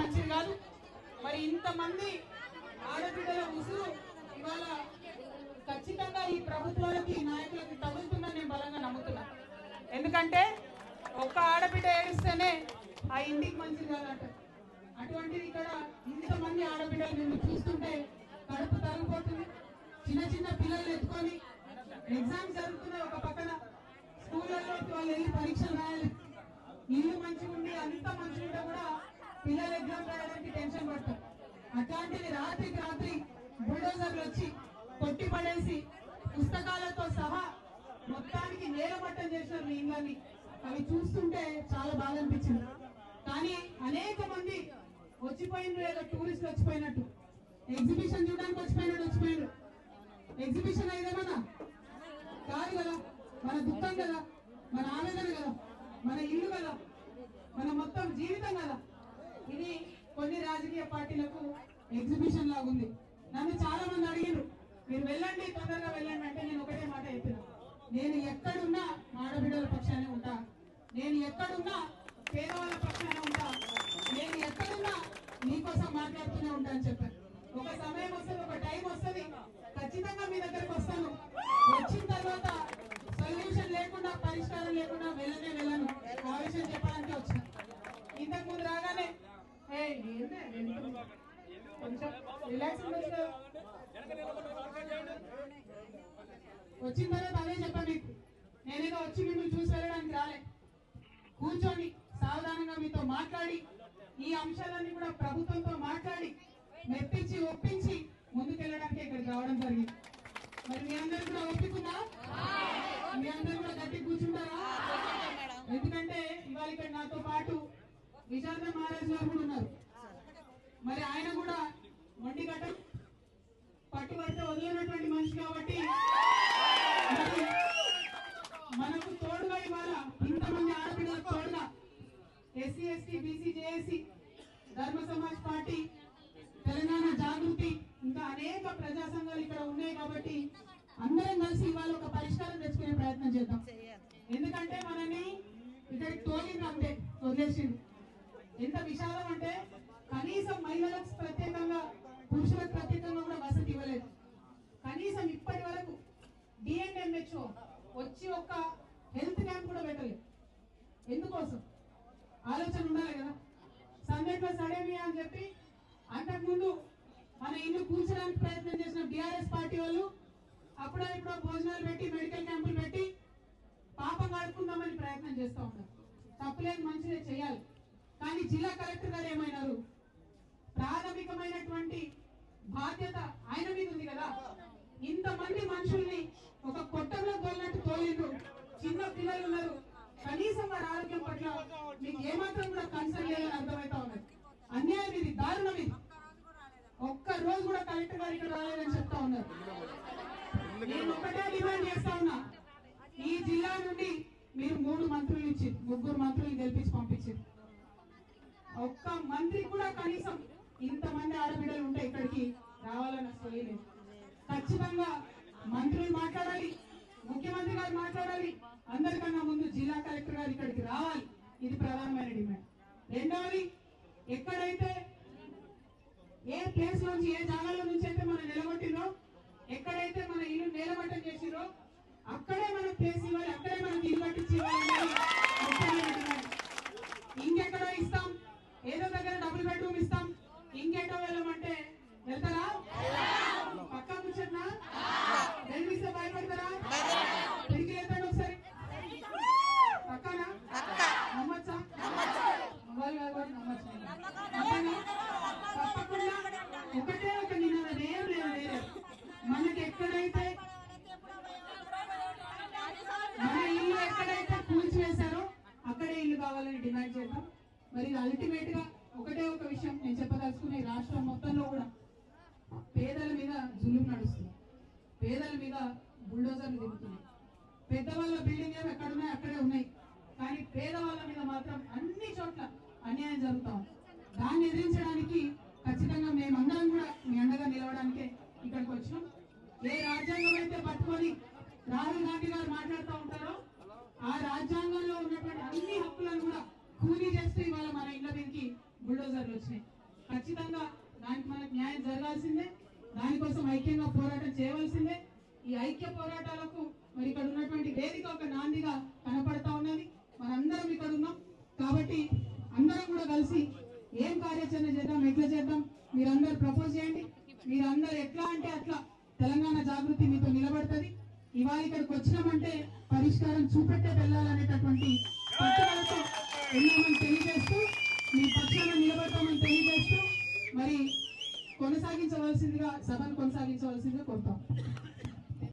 మంచిది కాదు. మరి ఇంతమంది ఆడబిడ్డల ఉసురు ఇవాళ ఖచ్చితంగా ఈ ప్రభుత్వాలకి నాయకులకి తగులుతుందని నేను బలంగా నమ్ముతున్నా. ఎందుకంటే ఒక్క ఆడబిడ్డ ఏడిస్తేనే ఆ ఇంటికి మంచిది కాదంట. అటువంటిది ఇక్కడ ఇంతమంది ఆడబిడ్డలు నిన్ను చూస్తుంటే కడుపు తరిగిపోతుంది. చిన్న చిన్న పిల్లలు ఎత్తుకొని ఎగ్జామ్స్ జరుగుతున్నాయి, ఒక పక్కన స్కూళ్ళలోకి వాళ్ళు వెళ్ళి పరీక్షలు రాయాలి. ఇల్లు మంచిగా ఉండి అంత మంచిగా ఉంటే కూడా పిల్లలు ఎగ్జామ్ రాయడానికి టెన్షన్ పడతారు. అట్లాంటిది రాత్రికి రాత్రి బుల్డోజర్లు వచ్చి కొట్టి పడేసి పుస్తకాలతో సహా మొత్తానికి నేలమట్టం చేశారు మీ ఇళ్ళని. అవి చూస్తుంటే చాలా బాధ అనిపించింది. కానీ అనేక మంది వచ్చిపోయిన ఏదో టూరిస్ట్ వచ్చిపోయినట్టు, ఎగ్జిబిషన్ చూడడానికి వచ్చిపోయాడు. ఎగ్జిబిషన్ అయిదేమన్నా కాదు కదా, మన దుఃఖం కదా, మన ఆవేదన కదా, మన ఇల్లు కదా, మన మొత్తం జీవితం కదా. ఇది కొన్ని రాజకీయ పార్టీలకు ఎగ్జిబిషన్ లాగా ఉంది. నన్ను చాలా మంది అడిగారు, మీరు వెళ్ళండి, తొందరగా వెళ్ళండి అంటే నేను ఒకటే మాట చెప్పిన, నేను ఎక్కడున్నా ఆడబిడ్డల పక్షానే ఉంటా, నేను ఎక్కడున్నా పేదవాళ్ళ పక్షానే ఉంటా, నేను ఎక్కడున్నా నీకోసం మాట్లాడుతూనే ఉంటా అని చెప్పాను. ఒక సమయం వస్తుంది, ఒక టైం వస్తుంది, ఖచ్చితంగా మీ దగ్గరకు వస్తాను. వచ్చిన తర్వాత సొల్యూషన్ లేకుండా, పరిష్కారం లేకుండా వెళ్ళను. ఆ విషయం చెప్పడానికి వచ్చిన. ఇంతకు ముందు రాగానే కొంచెం రిలాక్స్ వచ్చిన తర్వాత అదే చెప్పాను మీకు. నేనేదో వచ్చి మిమ్మల్ని చూసి వెళ్ళడానికి రాలే, కూర్చొని సావధానంగా మీతో మాట్లాడి ఈ అంశాలన్నీ కూడా ప్రభుత్వంతో మాట్లాడి మెప్పించి ఒప్పించి ముందుకెళ్ళడానికి ఇక్కడికి రావడం జరిగింది. మరి మీ అందరూ కూడా ఒప్పుకుందా? మీ అందరూ కూడా గట్టి కూర్చుంటారా? ఎందుకంటే ఇవాళ ఇక్కడ నాతో పాటు విజార్ద మహారాజ్ గారు కూడా ఉన్నారు. మరి ఆయన కూడా మొండి గట్ట పట్టుబడితే వదిలినటువంటి మనిషి కాబట్టి మనకు తోడుగా ఇవాళ ఇంతమంది ఆడపిల్లలకు తోడుగా ఎస్సీ ఎస్టీ బీసీ జేఏసీ ధర్మ సమాజ్ పార్టీ తెలంగాణ జాగృతి ఇంకా అనేక ప్రజా సంఘాలు ఇక్కడ ఉన్నాయి కాబట్టి అందరం కలిసి ఇవాళ ఒక పరిష్కారం తెచ్చుకునే ప్రయత్నం చేద్దాం. ఎందుకంటే మనని ఇక్కడికి తోలింది అంతే, వదిలేసిండు. ఎంత విషాదం అంటే కనీసం మహిళలకు ప్రత్యేకంగా, పురుషులకు ప్రత్యేకంగా కూడా వసతి ఇవ్వలేదు. కనీసం ఇప్పటి వరకు డిఎన్ఎంహెచ్ఓ వచ్చి ఒక హెల్త్ క్యాంప్ కూడా పెట్టలేదు. ఎందుకోసం ఆలోచన ఉండాలి కదా. సందేట్లో సడేమి అని చెప్పి అంతకుముందు మన ఇల్లు కూర్చోడానికి ప్రయత్నం చేసిన టిఆర్ఎస్ పార్టీ వాళ్ళు అప్పుడో ఇప్పుడో భోజనాలు పెట్టి, మెడికల్ క్యాంపులు పెట్టి పాపం కడుపుకుందామని ప్రయత్నం చేస్తూ ఉన్నారు. తప్పులేదు, మంచిదే, చేయాలి. కానీ జిల్లా కలెక్టర్ గారు ఏమైనారు, ప్రాథమికమైనటువంటి బాధ్యత ఆయన మీద ఉంది కదా. ఇంతమంది మనుషుల్ని ఒక కొట్టంలో తోలినట్టు తోలిండ్రు. చిన్న పిల్లలు ఉన్నారు, కనీసం వారి ఆరోగ్యం పట్ల మీకు ఏమాత్రం కూడా కన్సర్న్ లేదని అర్థమవుతా ఉన్నది. అన్యాయం ఇది, దారుణం ఇది. ఒక్క రోజు కూడా కలెక్టర్ గారు ఇక్కడ రాలేదని చెప్తా ఉన్నారు. నేను ఒకటే డిమాండ్ చేస్తా ఉన్నా, ఈ జిల్లా నుండి మీరు 3 మంత్రులు ఇచ్చి 3 మంత్రులు గెలిపించి పంపించారు. ఒక్క మంత్రి కూడా కనీసం ఇంతమంది ఆడబిడ్డలు ఉంటే ఇక్కడికి రావాలని అసలు లేదు. ఖచ్చితంగా మంత్రులు మాట్లాడాలి, ముఖ్యమంత్రి గారు మాట్లాడాలి, అందరికన్నా ముందు జిల్లా కలెక్టర్ గారు ఇక్కడికి రావాలి. ఇది ప్రధానమైన డిమాండ్. రెండవది, ఎక్కడైతే ఏ ప్లేస్ నుంచి, ఏ జాగాలో నుంచి అయితే మనం నిలబట్టినో, ఎక్కడైతే మన ఇల్లు నిలబట్టం చేసిరో అక్కడే మన ప్లేస్ ఇవ్వాలి, అక్కడే మనకి ఇల్లు కట్టించి ఇవ్వాలి. ఇంకెక్కడో ఇస్తాం, ఏదో దగ్గర డబుల్ బెడ్రూమ్ ఇస్తాం, ఇంకెటో వెళ్ళమంటే వెళ్తారా? పక్కా కూర్చున్నా వెళ్ళిస్తే భయపడతారా? తిరిగి వెళ్తాడు ఒకసారి పక్కనా నమ్మచ్చా? తప్పకుండా ఒకటే ఒక నినాదం, ఏం లేదు. మనకి ఎక్కడైతే మన ఇల్లు ఎక్కడైతే కూల్చివేశారో అక్కడే ఇల్లు కావాలని డిమాండ్ చేద్దాం. మరి అల్టిమేట్ గా ఒకటే ఒక విషయం నేను చెప్పదలుచుకునే, రాష్ట్రం మొత్తంలో కూడా పేదల మీద జులుం నడుస్తుంది, పేదల మీద బుల్డోజర్లు తిరుగుతున్నాయి. పెద్దవాళ్ళ బిల్డింగ్ ఏమో ఎక్కడున్నాయి అక్కడే ఉన్నాయి, కానీ పేదవాళ్ళ మీద మాత్రం అన్ని చోట్ల అన్యాయం జరుగుతాం. దాన్ని ఎదిరించడానికి ఖచ్చితంగా మేమందరం కూడా మీ అండగా నిలవడానికే ఇక్కడికి వచ్చినాం. ఏ రాజ్యాంగం అయితే పట్టుకొని రాహుల్ గాంధీ గారు మాట్లాడుతూ ఉంటారో ఆ రాజ్యాంగంలో ఉన్నటువంటి అన్ని హక్కులను కూడా కూలీ చేస్తూ ఇవాళ మన ఇళ్ళ మీదకి బుల్డోజర్లు వచ్చినాయి. ఖచ్చితంగా దానికి మనకు న్యాయం జరగాల్సిందే. దానికోసం ఐక్యంగా పోరాటం చేయవలసిందే. ఈ ఐక్య పోరాటాలకు మరి ఇక్కడ ఉన్నటువంటి వేదిక ఒక నాందిగా కనపడతా ఉన్నది. మనందరం ఇక్కడ ఉన్నాం కాబట్టి అందరం కూడా కలిసి ఏం కార్యాచరణ చేద్దాం, ఎట్లా చేద్దాం, మీరందరూ ప్రపోజ్ చేయండి. మీరందరూ ఎట్లా అంటే అట్లా తెలంగాణ జాగృతి మీతో నిలబడుతుంది. ఇవాళ ఇక్కడికి వచ్చినామంటే పరిష్కారం చూపెట్టే వెళ్ళాలనేటటువంటి పట్టుదలతో ఉన్నామని తెలియజేస్తూ, మీ పక్షాన నిలబడతామని తెలియజేస్తూ మరి కొనసాగించవలసిందిగా సభను కొనసాగించవలసిందిగా కోరుతాం.